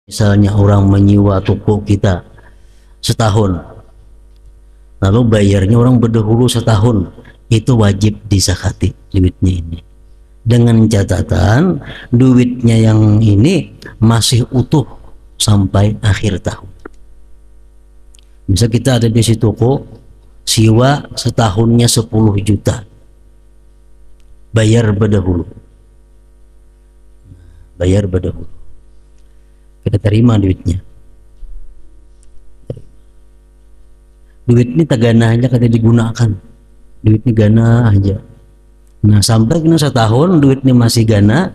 Misalnya orang menyewa toko kita setahun, lalu bayarnya orang berdahulu setahun, itu wajib disakati duitnya ini. Dengan catatan duitnya yang ini masih utuh sampai akhir tahun. Misal kita ada di si toko, sewa setahunnya 10 juta, bayar berdahulu, kita terima duitnya. Duit ini tak gana aja kada digunakan, duit ini gana aja. Nah sampai kena setahun duit ini masih gana,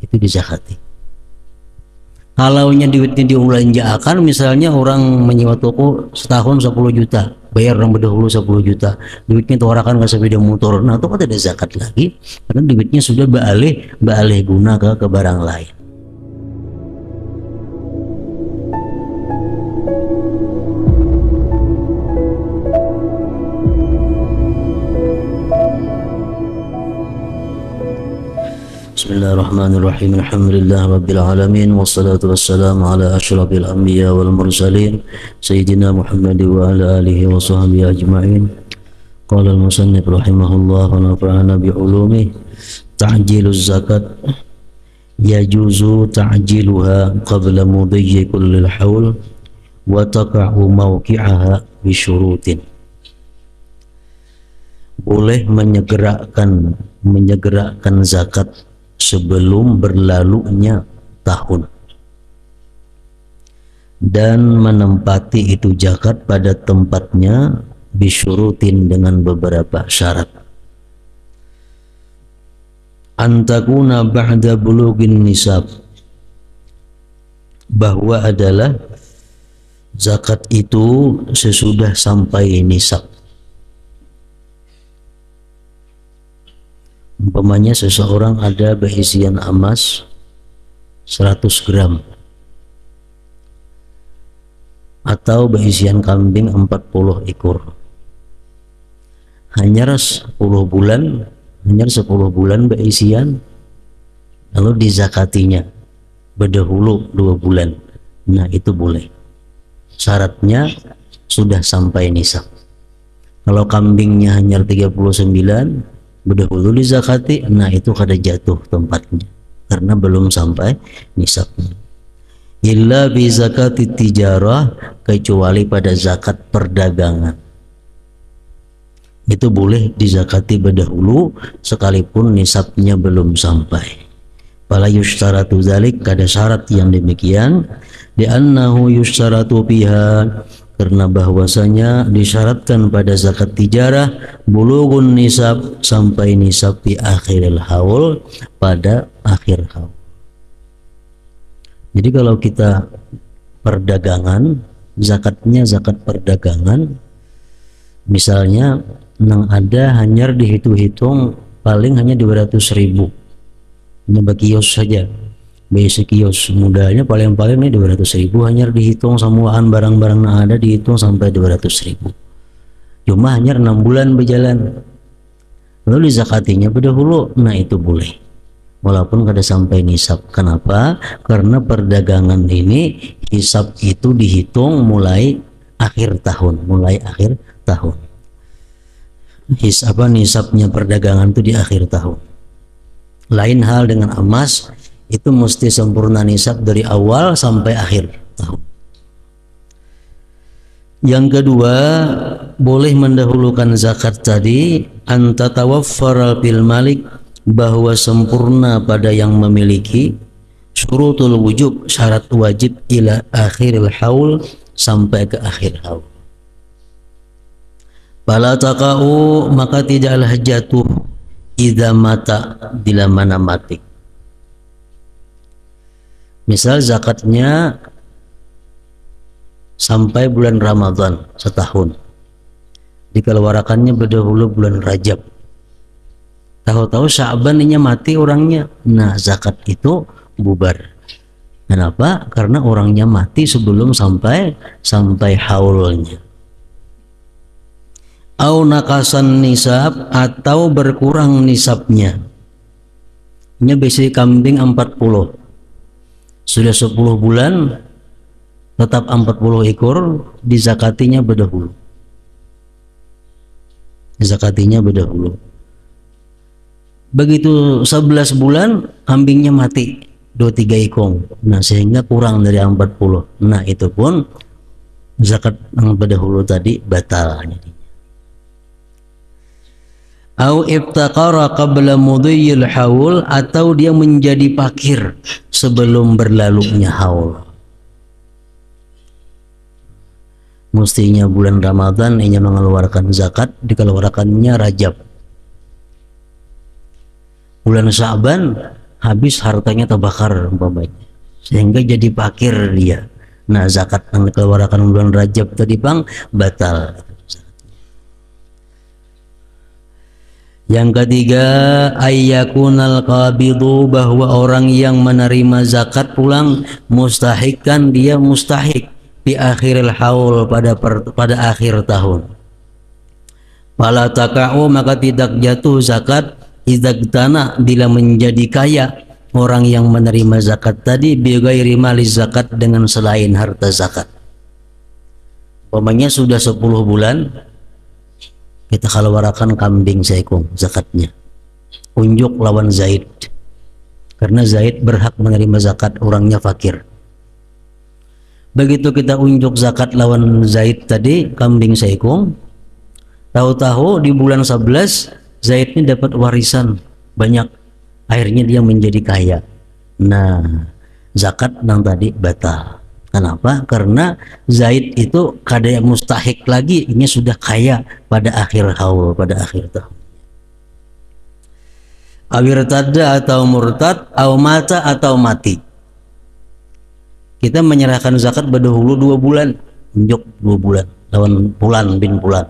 itu dizakati. Kalau duitnya diulanjakan, misalnya orang menyewa toko setahun 10 juta, bayar orang berdahulu 10 juta, duitnya torakan ke sepeda motor, nah itu kan tidak zakat lagi, karena duitnya sudah beralih guna ke barang lain. Bismillahirrahmanirrahim. Alhamdulillah rabbil alamin, wassalatu wassalamu ala asyrafil anbiya wal mursalin sayyidina Muhammad wa ala alihi wa sahbihi ajma'in. Qala al-musannif rahimahullah wa nafa'ana bi ulumih. Ta'jiluz zakat yajuzu ta'jiluha qabla mudhi kullil haul wa taqa'u mawqi'aha bi syurutin. Boleh menyegerakan zakat sebelum berlalunya tahun dan menempati itu zakat pada tempatnya bisyurutin dengan beberapa syarat. Antakuna ba'da bulugin nisab, bahwa adalah zakat itu sesudah sampai nisab. Umpamanya seseorang ada berisian emas 100 gram atau berisian kambing 40 ekor, hanya 10 bulan berisian, lalu dizakatinya berdahulu 2 bulan. Nah itu boleh, syaratnya sudah sampai nisab. Kalau kambingnya hanya 39, berdahulu dizakati, nah itu kada jatuh tempatnya karena belum sampai nisabnya. Illa bi zakati tijarah, kecuali pada zakat perdagangan, itu boleh dizakati berdahulu sekalipun nisabnya belum sampai. Fala yushtaratu dzalik, kada syarat yang demikian, di annahu yushtaratu biha, karena bahwasanya disyaratkan pada zakat tijarah bulughun nisab, sampai nisab di akhiril haul, pada akhir haul. Jadi kalau kita perdagangan, zakatnya zakat perdagangan, misalnya nang ada hanya dihitung paling hanya 200.000, hanya bagi kios saja, basic kios mudahnya paling-paling nih 200.000, hanya dihitung semuaan barang-barang yang ada dihitung sampai 200.000, cuma hanya 6 bulan berjalan, lalu dizakatinya berdahulu, nah itu boleh walaupun kada sampai nisab. Kenapa? Karena perdagangan ini hisab itu dihitung mulai akhir tahun, nisabnya perdagangan itu di akhir tahun. Lain hal dengan emas, itu mesti sempurna nisab dari awal sampai akhir tahun. Yang kedua, boleh mendahulukan zakat tadi, antatawaffaral bil malik, bahwa sempurna pada yang memiliki, syurutul wujub, syarat wajib, ila akhiril haul, sampai ke akhir haul. Fala taqa'u, maka tidaklah jatuh, idza mata, bila mana mati. Misal zakatnya sampai bulan Ramadan setahun, dikeluarkannya berdahulu bulan Rajab, tahu-tahu Sya'ban ini mati orangnya, nah zakat itu bubar. Kenapa? Karena orangnya mati sebelum sampai haulnya. Au nakasan nisab, atau berkurang nisabnya. Ini besi kambing 40, Sudah 10 bulan tetap 40 ekor, dizakatinya berdahulu. Zakatinya berdahulu. Begitu 11 bulan kambingnya mati 2-3 ekor. Nah, sehingga kurang dari 40. Nah, itu pun zakat yang berdahulu tadi batal. Au ibtaqara qabla mudhiyil haul, atau dia menjadi fakir sebelum berlalunya haul. Mestinya bulan Ramadan hanya mengeluarkan zakat, dikeluarkannya Rajab. Bulan Sya'ban habis hartanya terbakar umpamanya, sehingga jadi fakir dia. Nah, zakat yang dikeluarkan bulan Rajab tadi bang batal. Yang ketiga, ayyakunal qabidu, bahwa orang yang menerima zakat pulang mustahikkan, dia mustahik di akhiril haul, pada akhir tahun. Fala taka'u, maka tidak jatuh zakat idagtana, bila menjadi kaya orang yang menerima zakat tadi bighairi mali zakat, dengan selain harta zakat. Umpamanya sudah 10 bulan kita keluarkan kambing seekor zakatnya, unjuk lawan Zaid, karena Zaid berhak menerima zakat, orangnya fakir. Begitu kita unjuk zakat lawan Zaid tadi, kambing seekor, tahu-tahu di bulan 11 Zaid ini dapat warisan banyak, akhirnya dia menjadi kaya. Nah, zakat yang tadi batal. Kenapa? Karena Zaid itu kada mustahik lagi, ini sudah kaya pada akhir haul, pada akhir tahun. Awir tada atau murtad, atau mata atau mati. Kita menyerahkan zakat berdahulu 2 bulan, unjuk 2 bulan lawan Fulan bin Fulan.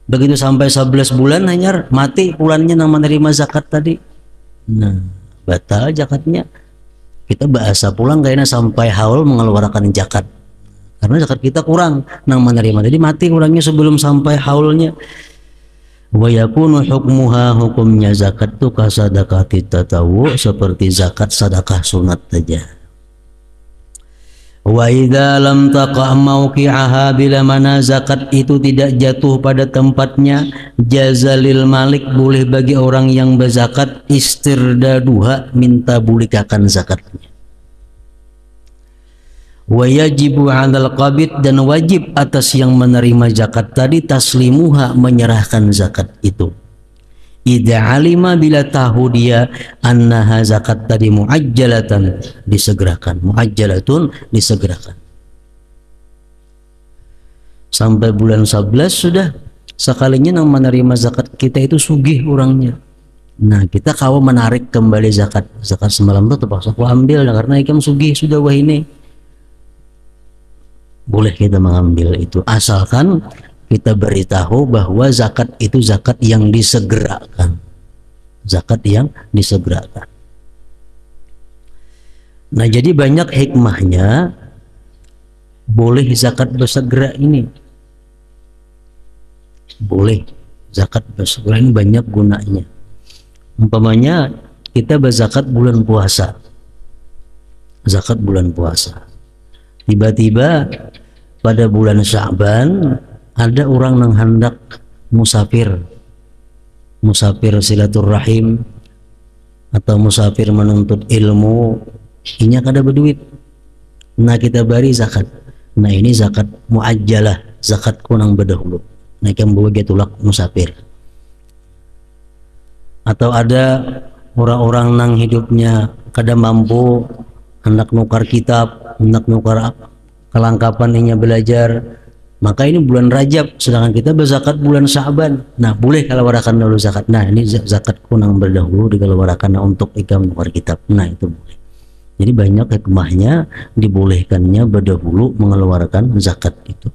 Begitu sampai 11 bulan hanya mati Fulannya yang menerima zakat tadi. Nah, batal zakatnya. Kita bahasa pulang kayaknya sampai haul mengeluarkan zakat, karena zakat kita kurang nang menerima, jadi mati kurangnya sebelum sampai haulnya. Wa yakunu hukmuha, hukumnya zakat itu kasadaqati tatawu, seperti zakat sedekah sunat saja. Wa idza lam taqa mauqi'aha, bila mana zakat itu tidak jatuh pada tempatnya, jazalil malik, boleh bagi orang yang berzakat istirdaduha, minta bulikakan zakatnya. Wa yajibu 'alal qabid, dan wajib atas yang menerima zakat tadi taslimuha, menyerahkan zakat itu. Idza alima, bila tahu dia annaha zakat tadi muajjalatan, disegerakan, muajjalatun, disegerakan. Sampai bulan 11 sudah sekalinya yang menerima zakat kita itu sugih orangnya. Nah, kita kalau menarik kembali zakat semalam itu terpaksa aku ambil, karena ikam sugih sudah wah ini. Boleh kita mengambil itu, asalkan kita beritahu bahwa zakat itu zakat yang disegerakan, zakat yang disegerakan. Nah, jadi banyak hikmahnya boleh zakat bersegera ini. Boleh zakat bersegera ini, banyak gunanya. Umpamanya kita berzakat bulan puasa, zakat bulan puasa, tiba-tiba pada bulan Sya'ban ada orang yang hendak musafir silaturahim atau musafir menuntut ilmu, ini kada berduit. Nah, kita beri zakat. Nah, ini zakat muajjalah, zakat kunang berdahulu. Nah, yang bawa tulak musafir. Atau ada orang-orang nang hidupnya kada mampu, hendak nukar kitab, hendak nukar kelengkapan ini belajar, maka ini bulan Rajab, sedangkan kita berzakat bulan Sya'ban. Nah, boleh kalau warakan dulu zakat. Nah, ini zakat kunang berdahulu dikeluarkan untuk ikam nukar kitab. Nah, itu boleh. Jadi banyak hikmahnya dibolehkannya berdahulu mengeluarkan zakat itu.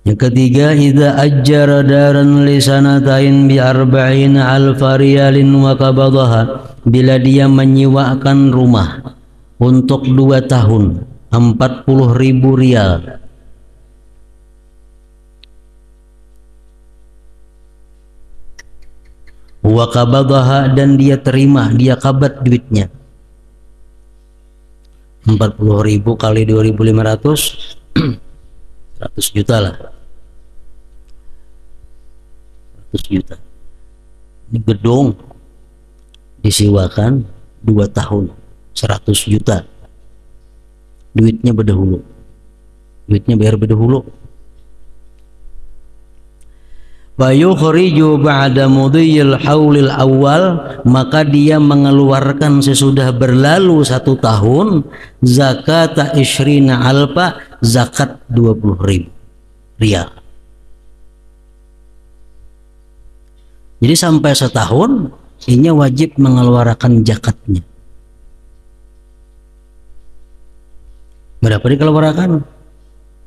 Yang ketiga, idza ajjara daran li sanatain bi 40 alfa riyalin wa qabadaha, bila dia menyewakan rumah untuk 2 tahun, 40.000 rial. wa qabadaha, dan dia terima, dia kabat duitnya. 40.000 kali 2.500 100 juta lah, 100 juta. Ini gedung disiwakan 2 tahun, 100 juta. Duitnya berdahulu, duitnya bayar berdahulu. Fayukhriju ba'da mudhiyil haulil awal, maka dia mengeluarkan sesudah berlalu 1 tahun zakata isyrina alfa, zakat 20.000 rial. Jadi sampai setahun ini wajib mengeluarkan zakatnya. Berapa dikeluarkan?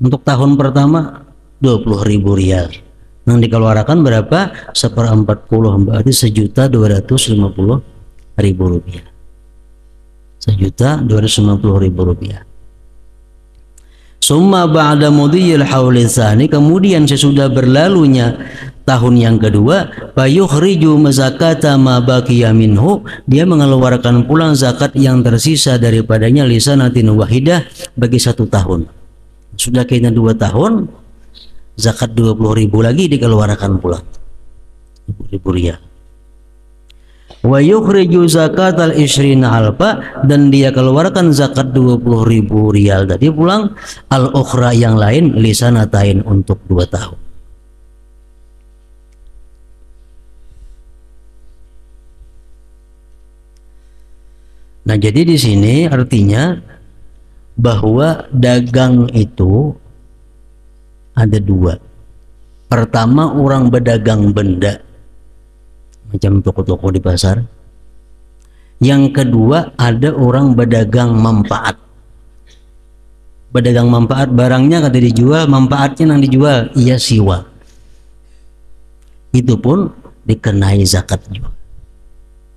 Untuk tahun pertama 20.000 rial. Yang dikeluarkan berapa? 1/40, berarti 1.250.000 rupiah. 1.250.000 rupiah. Summa ba'da mudhiyil hauli tsani, kemudian sesudah berlalunya tahun yang kedua, fayukhriju zakata ma baqiya minhu, dia mengeluarkan pulang zakat yang tersisa daripadanya lisanatin wahidah, bagi 1 tahun. Sudah kena 2 tahun, zakat 20.000 lagi dikeluarkan pulang, 20.000 rial. Wa yukhriju zakatal isyrina alfa, dan dia keluarkan zakat 20.000 rial tadi pulang, al ukhra yang lain lisanatain, untuk 2 tahun. Nah, jadi di sini artinya bahwa dagang itu ada 2. Pertama, orang berdagang benda macam toko-toko di pasar. Yang kedua, ada orang berdagang manfaat. Berdagang manfaat, barangnya kata dijual, manfaatnya yang dijual ia siwa, itu pun dikenai zakat juga,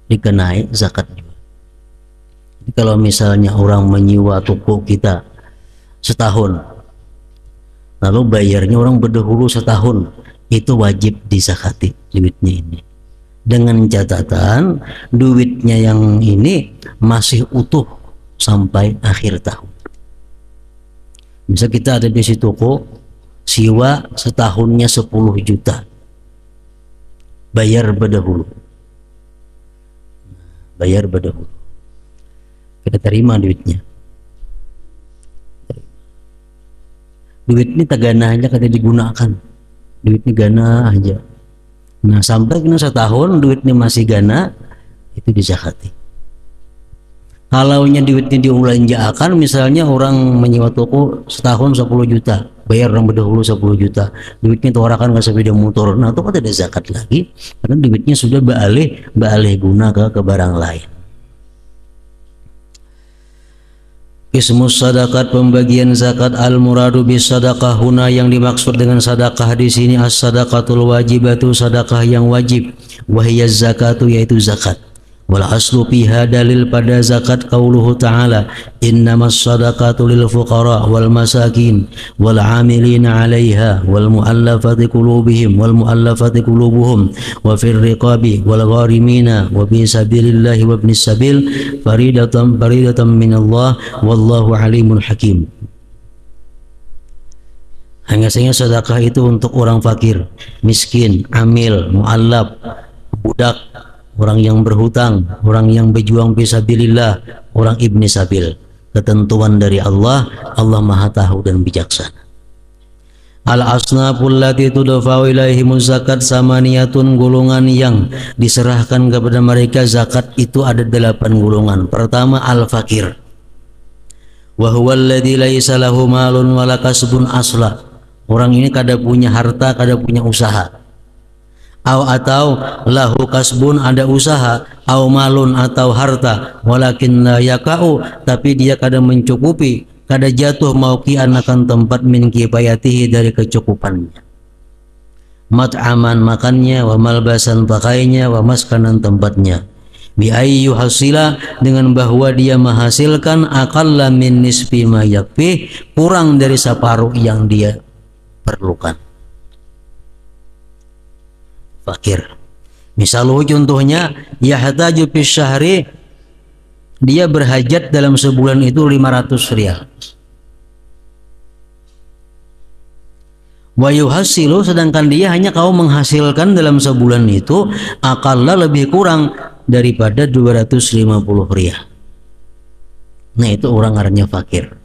dikenai zakat juga. Jadi kalau misalnya orang menyewa toko kita setahun, lalu bayarnya orang berdahulu setahun, itu wajib dizakati duitnya ini, dengan catatan duitnya yang ini masih utuh sampai akhir tahun. Misal kita ada di toko siwa setahunnya 10 juta, bayar berdahulu, bayar berdahulu, kita terima duitnya. Duit ini tagana aja kata digunakan, duitnya gana aja. Nah, sampai kena setahun duitnya masih gana, itu dizakati. Kalaunya duitnya diulanjakan, misalnya orang menyewa toko setahun 10 juta, bayar orang berdahulu 10 juta, duitnya tuarakan ke sepeda motor, nah itu kan tidak zakat lagi, karena duitnya sudah beralih guna ke barang lain. Ismus sadaqat, pembagian zakat. Al muradu bis sadaqah huna, yang dimaksud dengan sadaqah di sini as sadaqatul wajibatu, sadaqah yang wajib, wahiyaz zakatu, yaitu zakat. Wal aslu fiha, dalil pada zakat qauluhu ta'ala innamas sadaqatu lil fuqara wal masakin wal amilina 'alaiha wal mu'allafati qulubihim wal mu'allafati qulubuhum wa fir riqabi wal gharimina wa bi sabilillahi wa ibnis sabil faridatan minallah wallahu alimun hakim. Hanya sedekah itu untuk orang fakir, miskin, amil, mu'allaf, budak, orang yang berhutang, orang yang berjuang fisabilillah, orang ibni sabil. Ketentuan dari Allah, Allah Maha tahu dan bijaksana. Al-asnaful lati tudfa'u ilaihimuz zakat samaniyatun, golongan yang diserahkan kepada mereka zakat itu ada 8 golongan. Pertama, al-fakir. Wa huwa alladzi laisa lahu malun wala kasbun asla. Orang ini kada punya harta, kada punya usaha. Atau lahu kasbun, ada usaha, au malun, atau harta, walakin la yakau, tapi dia kada mencukupi, kada jatuh mauqian akan tempat min kifayatihi, dari kecukupannya. Mat'aman, makannya, wa malbasan, pakainya, wa maskanan, tempatnya. Bi ayyu hasila, dengan bahwa dia menghasilkan aqalla min nisfi ma yakfi, kurang dari separuh yang dia perlukan. Fakir. Misalnya contohnya yahtaju fi syahri, dia berhajat dalam sebulan itu 500 rial. Wa yuhasilu, sedangkan dia hanya kau menghasilkan dalam sebulan itu akalla lebih kurang daripada 250 rial. Nah, itu orang artinya fakir.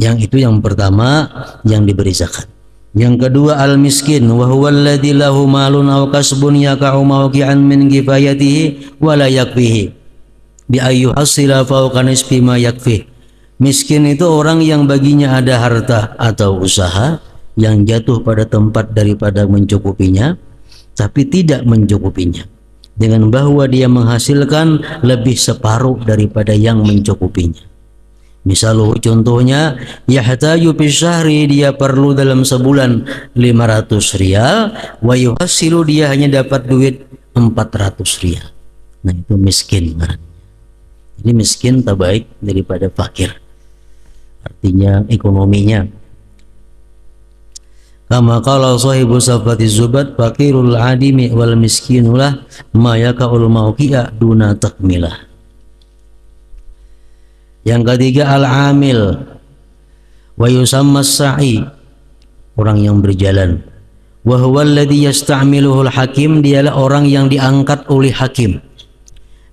Yang itu yang pertama yang diberi zakat. Yang kedua al-miskin, wa huwa alladzi lahu malun aw kasbun yaqa'u mawqi'an min kifayatihi wa la yakfihi bi ayyuhasila fawqa nisfi ma yakfi. Miskin itu orang yang baginya ada harta atau usaha yang jatuh pada tempat daripada mencukupinya, tapi tidak mencukupinya, dengan bahwa dia menghasilkan lebih separuh daripada yang mencukupinya. Misalnya contohnya yahtaju fi syahri, dia perlu dalam sebulan 500 rial, wa yuhasilu, dia hanya dapat duit 400 rial. Nah, itu miskin. Ini miskin tak baik daripada fakir, artinya ekonominya. Kama qala sahibu safati zubat, fakirul adimi wal miskinulah ma yaqa'ul mawqi'a duna takmilah. Yang ketiga al-amil, wa yusamma as-sa'i, orang yang berjalan. Wa huwa alladhi yasta'miluhul hakim, dialah orang yang diangkat oleh hakim.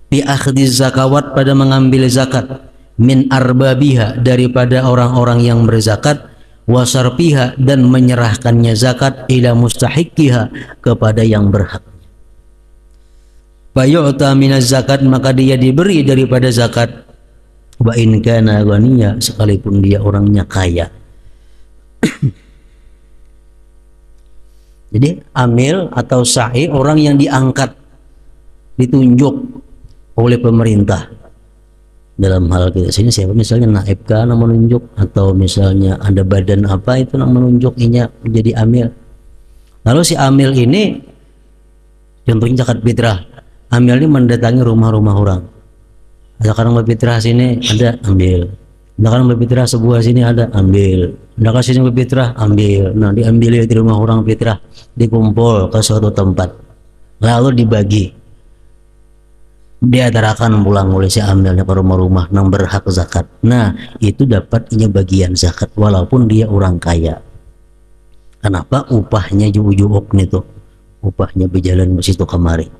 Bi akhdhiz zakawat, pada mengambil zakat. Min arbabiha, daripada orang-orang yang berzakat. Wa sarfiha, dan menyerahkannya zakat ila mustahiqiha, kepada yang berhak. Fa yu'ta minaz zakat, maka dia diberi daripada zakat. Wa in kana ghaniya, sekalipun dia orangnya kaya. Jadi amil atau sa'i, orang yang diangkat, ditunjuk oleh pemerintah. Dalam hal kita sini siapa, misalnya naib kana menunjuk, atau misalnya ada badan apa itu yang menunjuk inya menjadi amil. Lalu si amil ini, contohnya zakat fitrah, amil ini mendatangi rumah-rumah orang. Ada kan berfitrah sini, ada, ambil. Ada kan berfitrah sebuah sini, ada, ambil. Ada kan sini berfitrah, ambil. Nah, diambil di rumah orang fitrah, dikumpul ke suatu tempat, lalu dibagi, diantarakan pulang oleh si amilnya ke rumah-rumah yang berhak zakat. Nah, itu dapatnya bagian zakat walaupun dia orang kaya. Kenapa? Upahnya juuk nih tuh, upahnya berjalan ke situ kemari.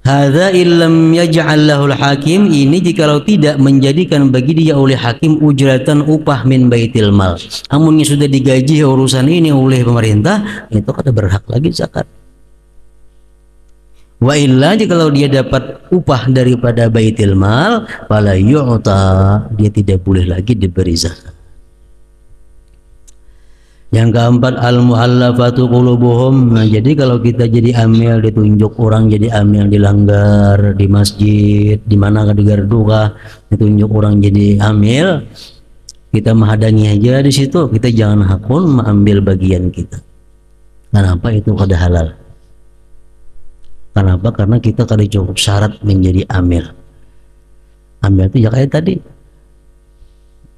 Hadza illam yaj'al lahul hakim, ini jikalau tidak menjadikan bagi dia oleh hakim ujratan, upah min baitil mal. Amunnya sudah digaji urusan ini oleh pemerintah, itu kada berhak lagi zakat. Wa illa, jikalau dia dapat upah daripada baitil mal, fala yu'ta, dia tidak boleh lagi diberi zakat. Yang keempat al-mu'allafatu qulubuhum. Nah, jadi kalau kita jadi amil, ditunjuk orang jadi amil di langgar, di masjid, di mana di gardu kah, ditunjuk orang jadi amil, kita menghadangi aja di situ, kita jangan hakun mengambil bagian kita. Kenapa? Itu kada halal. Kenapa? Karena kita kada cukup syarat menjadi amil. Amil itu ya kayak tadi,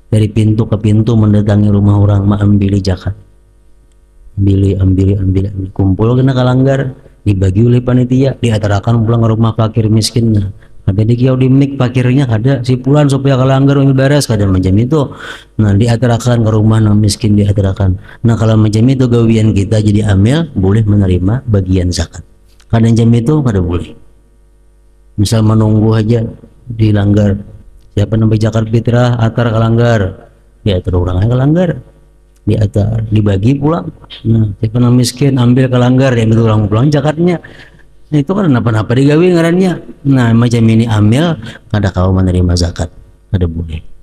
dari pintu ke pintu mendatangi rumah orang mengambil zakat, ambil, kumpul kena kalanggar, dibagi oleh panitia, diatarakan pulang ke rumah fakir miskin. Nah, ada di kiau di mik fakirnya, ada si pulan supaya kalanggar ambil beres, kada macam itu. Nah, diatarakan ke rumah non miskin, diatarakan. Nah, kalau macam itu gawian kita jadi amil, boleh menerima bagian zakat. Kada jam itu kada boleh. Misal menunggu aja di langgar, siapa nambah zakat fitrah atar kalanggar, ya terorangnya kalanggar, di atar dibagi pulang. Nah, siapa nambah miskin ambil kalanggar, ya betul orang pulang zakatnya. Nah, itu kan apa-apa digawe ngarannya. Nah, macam ini amil, kada kau menerima zakat, kada boleh.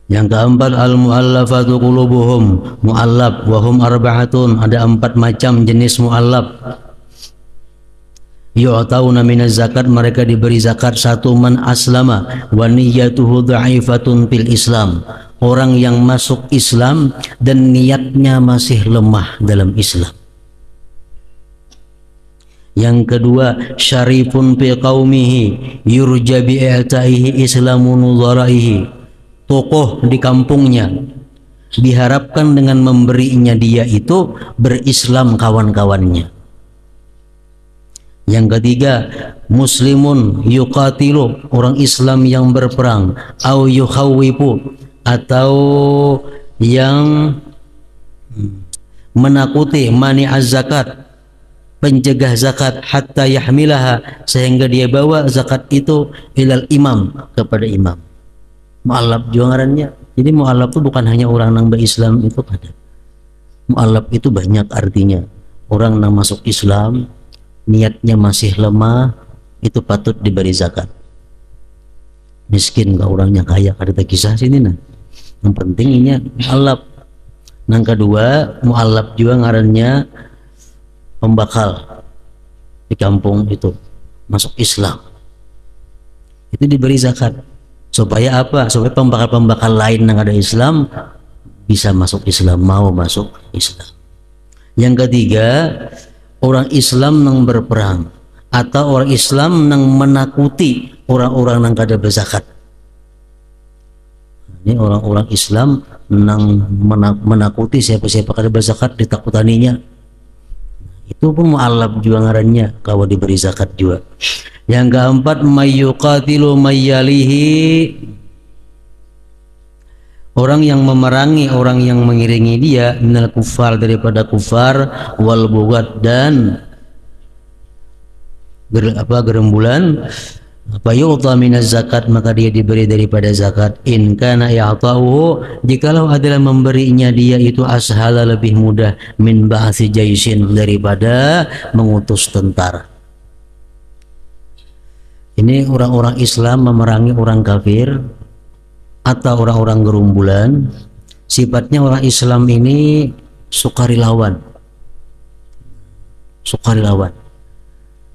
Yang keempat al-mu'allafatu qulubuhum, mu'allaf wa hum arba'atun, ada 4 macam jenis mu'allaf. Yu'tauna minaz zakat, mereka diberi zakat. Satu, man aslama wa niyyatuhu dha'ifatun fil Islam, orang yang masuk Islam dan niatnya masih lemah dalam Islam. Yang kedua, syarifun fi qaumihi yurja bi i'ta'ihi islamu nudharaihi, tokoh di kampungnya diharapkan dengan memberinya dia itu berislam kawan-kawannya. Yang ketiga, muslimun yuqatilu, orang Islam yang berperang, au yukhawwifu, atau yang menakuti, mani'az zakat, pencegah zakat, hatta yahmilaha, sehingga dia bawa zakat itu ilal imam, kepada imam. Mu'allab juga ngarannya. Jadi mu'allab itu bukan hanya orang nang berislam itu ada. Mu'allab itu banyak artinya. Orang nang masuk Islam niatnya masih lemah, itu patut diberi zakat. Miskin ke orangnya kaya, ada kisah sini nah. Yang penting ini mu'allab. Yang kedua, mu'allab juga ngarannya pembakal di kampung itu masuk Islam, itu diberi zakat. Supaya apa? Supaya pembakal-pembakal lain yang ada Islam bisa masuk Islam, mau masuk Islam. Yang ketiga, orang Islam yang berperang atau orang Islam yang menakuti orang-orang yang kada berzakat. Ini orang-orang Islam yang menakuti siapa-siapa kada berzakat, ditakutaninya. Itu pun mu'allab juga ngarannya, kalau diberi zakat juga. Yang keempat, mayyuqatilu mayyalihi, orang yang memerangi orang yang mengiringi dia, minal kufar, daripada kufar, wal bugat, dan gerembulan. Apa yu'ta minaz zakat, maka dia diberi daripada zakat. In kana ya'ta'uhu, jikalau adalah memberinya dia itu ashala, lebih mudah, min ba'si jaisin, daripada mengutus tentara. Ini orang-orang Islam memerangi orang kafir atau orang-orang gerombolan. Sifatnya orang Islam ini sukarelawan.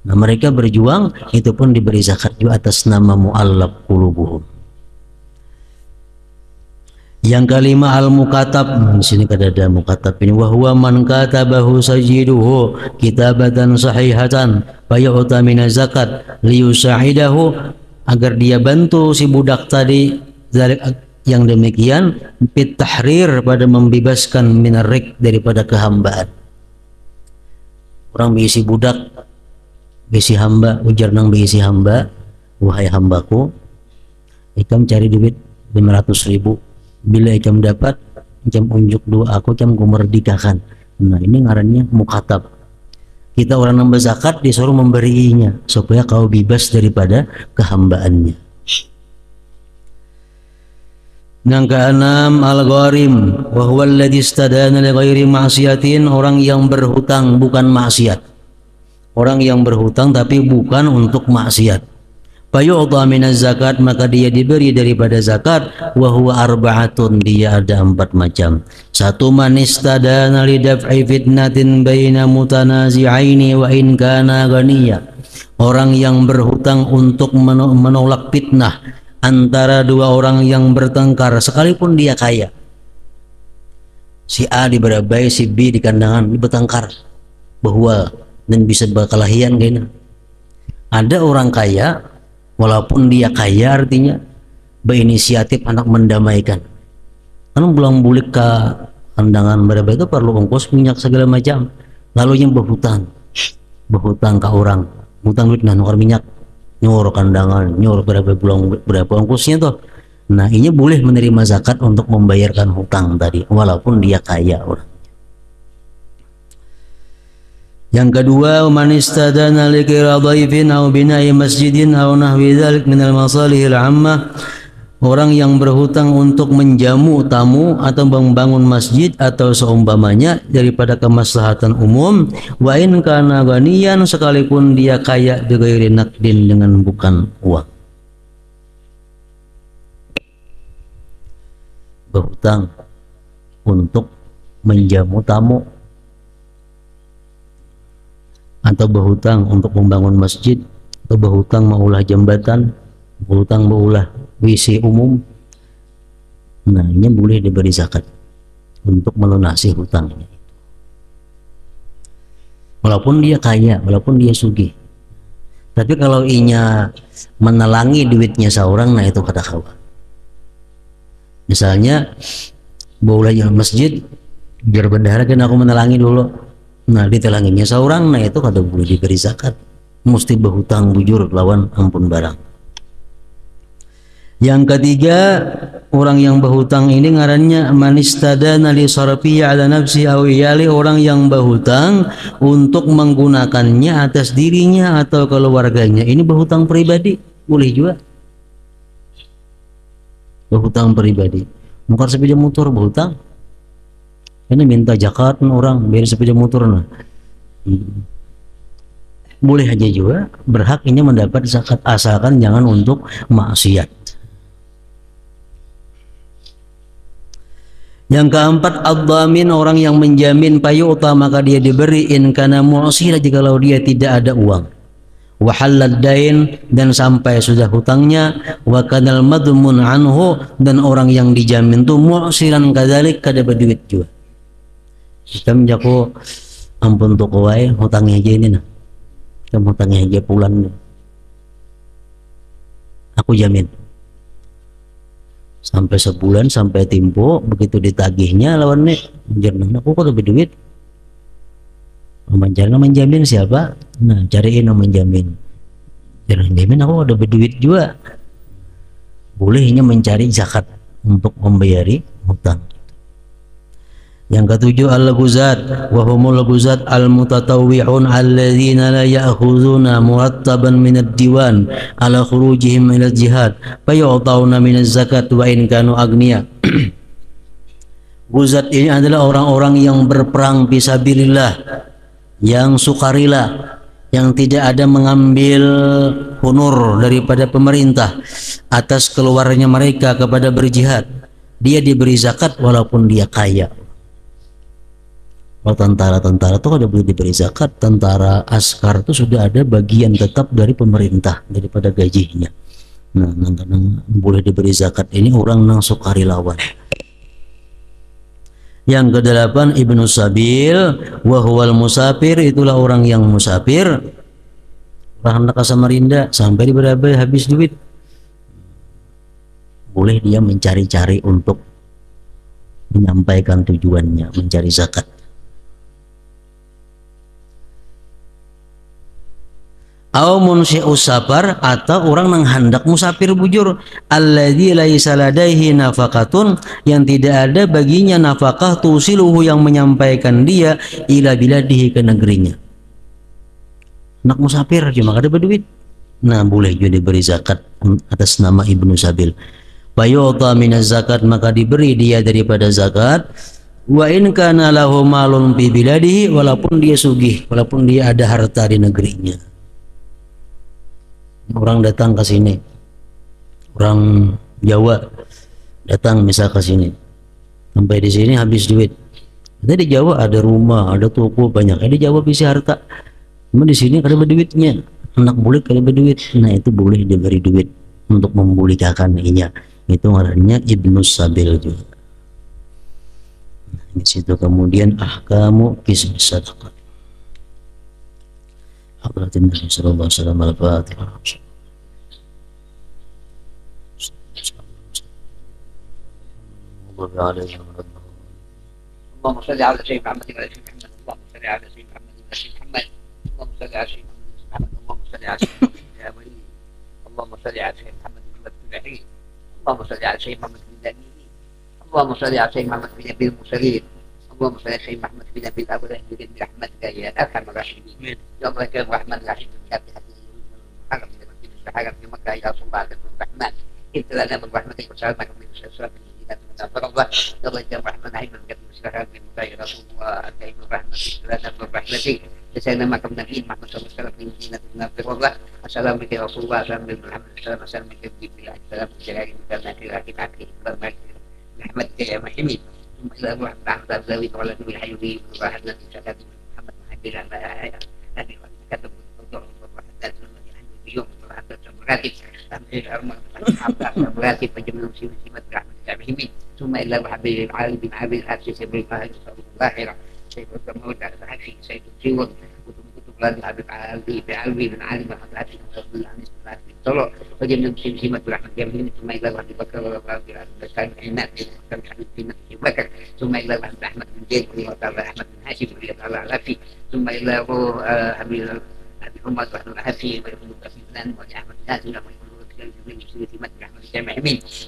Nah, mereka berjuang, itu pun diberi zakat juga atas nama mu'allab qulubuhum. Yang kelima, al-mukatab. Di sini ada mukatab ini, wa huwa man katabahu sajiduhu kitabatan sahihatan fayu'ta min zakat liyusahidahu, agar dia bantu si budak tadi yang demikian fit tahrir, pada membebaskan minarik, daripada kehambaan. Orang berisi budak, besi hamba, ujar nang besi hamba, wahai hambaku, ikam cari duit 500.000, bila ikam dapat, ikam unjuk dua aku, ikam kumerdekakan. Nah, ini ngarannya mukatab. Kita orang nambah zakat disuruh memberinya supaya kau bebas daripada kehambaannya. Yang keenam, al-gharim, wa huwa alladhi istadana li ghairi ma'siyatin, orang yang berhutang bukan maksiat. Orang yang berhutang tapi bukan untuk maksiat. Fayu'ta minaz zakat, maka dia diberi daripada zakat. Wa huwa arba'atun, dia ada 4 macam. Satu, man istadana li daf'i fitnatin baina mutanazi'aini wa in kana ghaniya, orang yang berhutang untuk menolak fitnah antara dua orang yang bertengkar sekalipun dia kaya. Si A di Barabai, si B di Kandangan, di bertengkar bahwa dan bisa berkelahian gini. Ada orang kaya, walaupun dia kaya artinya berinisiatif anak mendamaikan. Kan pulang bulik ke Kandangan Barabai itu perlu ongkos minyak segala macam. Lalu yang berhutang ke orang, hutang duit nah nukar minyak, nyuruh Kandangan, nyuruh berapa ongkosnya tuh. Nah, ini boleh menerima zakat untuk membayarkan hutang tadi, walaupun dia kaya orang. Yang kedua, man istadana li qiradhaifin aw bina'i masjidin aw nahwi dzalik minal masalihil 'ammah, orang yang berhutang untuk menjamu tamu atau membangun masjid atau seumpamanya daripada kemaslahatan umum. Wa in kana ghaniyan, sekalipun dia kaya bighairi naqdin, dengan bukan uang. Berhutang untuk menjamu tamu atau berhutang untuk membangun masjid, atau berhutang maulah jembatan, berhutang maulah WC umum. Nah, ini boleh diberi zakat untuk melunasi hutangnya, walaupun dia kaya, walaupun dia sugih. Tapi kalau inya menelangi duitnya seorang, nah itu kada kawa. Misalnya boleh yang masjid biar bendahara kan aku menelangi dulu. Nah ditelanginya seorang, nah itu kada boleh diberi zakat, mesti berhutang bujur lawan ampun barang. Yang ketiga, orang yang berhutang ini ngarannya manistadana li sarfihi ala nafsi aw iyali, orang yang berhutang untuk menggunakannya atas dirinya atau keluarganya. Ini berhutang pribadi, boleh juga. Berhutang pribadi. Mungkin sepeda motor berhutang. Ini minta zakat orang biar sepeda motor nah. Boleh aja juga, berhak ini mendapat zakat asalkan jangan untuk maksiat. Yang keempat, ad-dhamin, orang yang menjamin fayu'ta, maka dia diberi in kana mu'sira, jikalau dia tidak ada uang. Wa halad dain, dan sampai sudah hutangnya. Wa kanal madmun anhu, dan orang yang dijamin itu mu'siran kadzalik, kada berduit juga. Kita menjaku ampun toko wae hutangnya aja ini nah. Kamu hutangnya aja pulang. Aku jamin. Sampai sebulan sampai tempo, begitu ditagihnya lawannya menjamin, aku kok lebih duit menjamin siapa, nah cariin yang menjamin, jangan jamin aku udah berduit juga, bolehnya mencari zakat untuk membayari hutang. Yang ketujuh, al-ghuzat wa humul ghuzat al-mutatawwi'un alladzina la ya'khuduna murattaban min ad-diwan ala khurujihim ila jihad fayu'tawna min az-zakat wa in kanu agniya. Ghuzat ini adalah orang-orang yang berperang fisabilillah, yang sukarela, yang tidak ada mengambil honor daripada pemerintah atas keluarnya mereka kepada berjihad. Dia diberi zakat walaupun dia kaya. Kalau tentara-tentara itu ada boleh diberi zakat, tentara askar itu sudah ada bagian tetap dari pemerintah daripada gajinya. Nah, nang boleh diberi zakat ini orang nang sukarelawan. Yang kedelapan, ibnu sabil wa huwal musafir, itulah orang yang musafir, orang hendak ke Samarinda sampai di Barabai habis duit, boleh dia mencari-cari untuk menyampaikan tujuannya mencari zakat. Au munsyi'us safar, atau orang nang hendak musafir bujur, alladzi laisa ladaihi nafaqatun, yang tidak ada baginya nafkah, tusiluhu, yang menyampaikan dia ila biladihi, ke negerinya. Nak musafir cuma kada berduit, nah boleh juga diberi zakat atas nama ibnu sabil. Fayu'ta minaz zakat, maka diberi dia daripada zakat. Wa in kana lahu malun fi biladihi, walaupun dia sugih, walaupun dia ada harta di negerinya. Orang datang ke sini, orang Jawa datang misal ke sini, sampai di sini habis duit. Ada di Jawa ada rumah, ada toko banyak. Di Jawa bisa harta, cuma di sini kada berduitnya. Anak bulik kada berduit, nah itu boleh diberi duit untuk memulihkan inya. Itu ngarannya ibnu sabil juga. Nah, di situ kemudian ahkamu kism sadaqah. Hadratin Nabi sallallahu alaihi wasallam, al-Fatihah. اللهم صل على سيدنا محمد وعلى سيدنا محمد. اللهم صل على سيدنا محمد وعلى سيدنا محمد. اللهم صل على سيدنا محمد. اللهم صل على سيدنا محمد. اللهم صل على سيدنا محمد الوحيد. اللهم صل على سيدنا محمد النبي. اللهم صل على سيدنا محمد في نبي المرسلين. اللهم صل على سيدنا محمد في نبي الاولين برحمتك يا ارحم الراحمين. يا الله يا الرحمن الرحيم يا حرم حرم في مكه يا رسول الله الرحمن. انت لنا من رحمتك وسلامك من الشيطان. الله يا الله يا الرحمن الرحيم من قبل السلام من مكه رسول الله الكريم برحمتك لنا من رحمتك. جزانا ما كنا نبيين محمد صلى الله عليه وسلم من ديننا في الله. السلام عليك يا رسول الله. السلام عليك محمد. السلام السلام عليك بالله. السلام عليك جلالي مكانك لكن عقلي برحمتك يا محمد. ثم الى روح بعد ذلك ولا نبي الحيوي والواحد الذي سكت محمد محمد على هذه كتب الموضوع والوحدات الذي عنده اليوم والوحدات المراتب المراتب فجميع سمة رحمة الله. ثم الى محبه العالم بن عابد الحبسي سيد الفاهد الظاهره سيد الدموت على الحبسي سيد الجيوان كتب كتب لا حبيب علي بعلوي بن عالم الحبسي Solo bagaimana muslimat rahmat jamin ثم إلى الله بكر وكان عناد كان حبيب في بكر ثم إلى الله أحمد بن زيد وقال أحمد بن هاشم رضي الله عنه ثم إلى أبي عمر بن الحفي ويقول في فلان وأحمد بن هاشم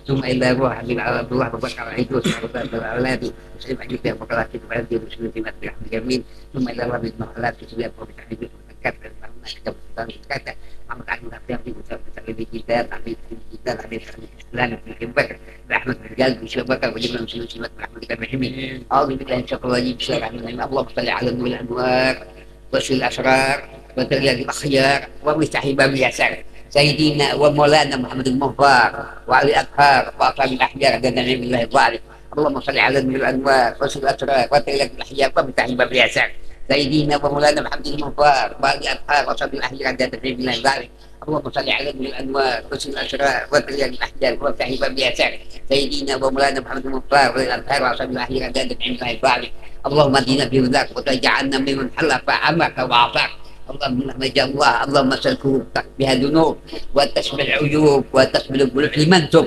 ثم إلى روح حبيب عبد الله بكر عيدوس الأولاد مسلم عجيب وقال في بعد مسلم في مدرسة أحمد جميل ثم إلى روح بن محلات في سوريا وبتاع عيدوس kata Muhammad Ali Nabi Nabi kita Nabi kita Nabi Islam Nabi Bakar Ahmad bin Jalal bin Bakar wajib muslim muslimat Ahmad bin Muhammad Allah billahi insya Allah bisa rahman Allah salli ala nuril anwar wasil asrar wa tayyib akhyar wa mustahib bil yasar sayyidina wa maulana Muhammad al-Muhtar wa ali athhar wa ashabil ahjar dan nabi billahi dhalim اللهم صل على النور الانوار وسل الاسرار وتلك الاحياء ومتعب باليسار سيدنا ومولانا محمد المختار وعلي الاطهار وصحب الاحياء عند تدريب الله ذلك اللهم صل على النور الانوار وسل الاسرار وتلك الاحياء ومتعب باليسار سيدنا ومولانا محمد المختار وعلي الاطهار وصحب الاحياء عند تدريب الله ذلك اللهم اهدنا في هداك وتجعلنا ممن حلف امرك واعطاك اللهم نجا الله اللهم سلكوك بها ذنوب وتشمل العيوب وتشمل القلوب لمن تب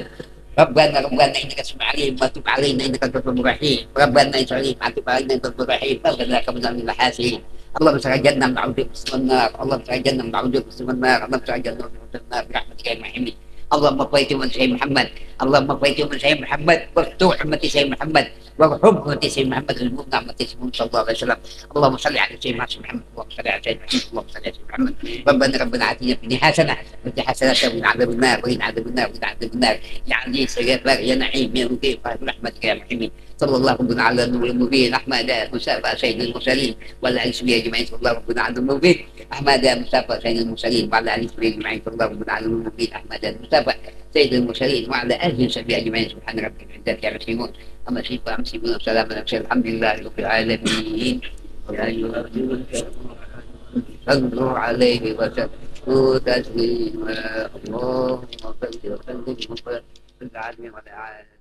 ربنا انك تسمع عليهم وتب علينا انك انت التواب الرحيم ربنا انك عليهم وتب علينا انك التواب الرحيم فاغفر لك من ذنب المحاسنين اللهم سجدنا من عودك في النار اللهم سجدنا من عودك في النار اللهم سجدنا من النار برحمتك يا محمد اللهم اقويت من سيد محمد اللهم اقويت من سيد محمد وافتح امتي سيد محمد وحب امتي سيد محمد المبنى امتي سيد صلى الله عليه وسلم اللهم صل على سيدنا محمد اللهم صل على سيدنا محمد اللهم صل على سيدنا محمد ربنا اتنا في الدنيا حسنه وفي حسنه ومن عذاب النار ومن عذاب النار ومن عذاب النار يا عزيز يا بار يا نعيم يا مقيم برحمتك يا محمد صلى الله ربنا على النور المبين احمد مصطفى سيد المرسلين وعلى اله وصحبه اجمعين صلى الله ربنا على النور المبين احمد مصطفى سيد المرسلين وعلى اله وصحبه اجمعين صلى الله ربنا على النور المبين احمد مصطفى سيد المرسلين وعلى اله وصحبه اجمعين سبحان ربك رب العزه عما يصفون اما شيخ امسكون وسلام على الحمد لله رب العالمين يا ايها الذين صلوا عليه وسلموا تسليما اللهم صل وسلم وبارك على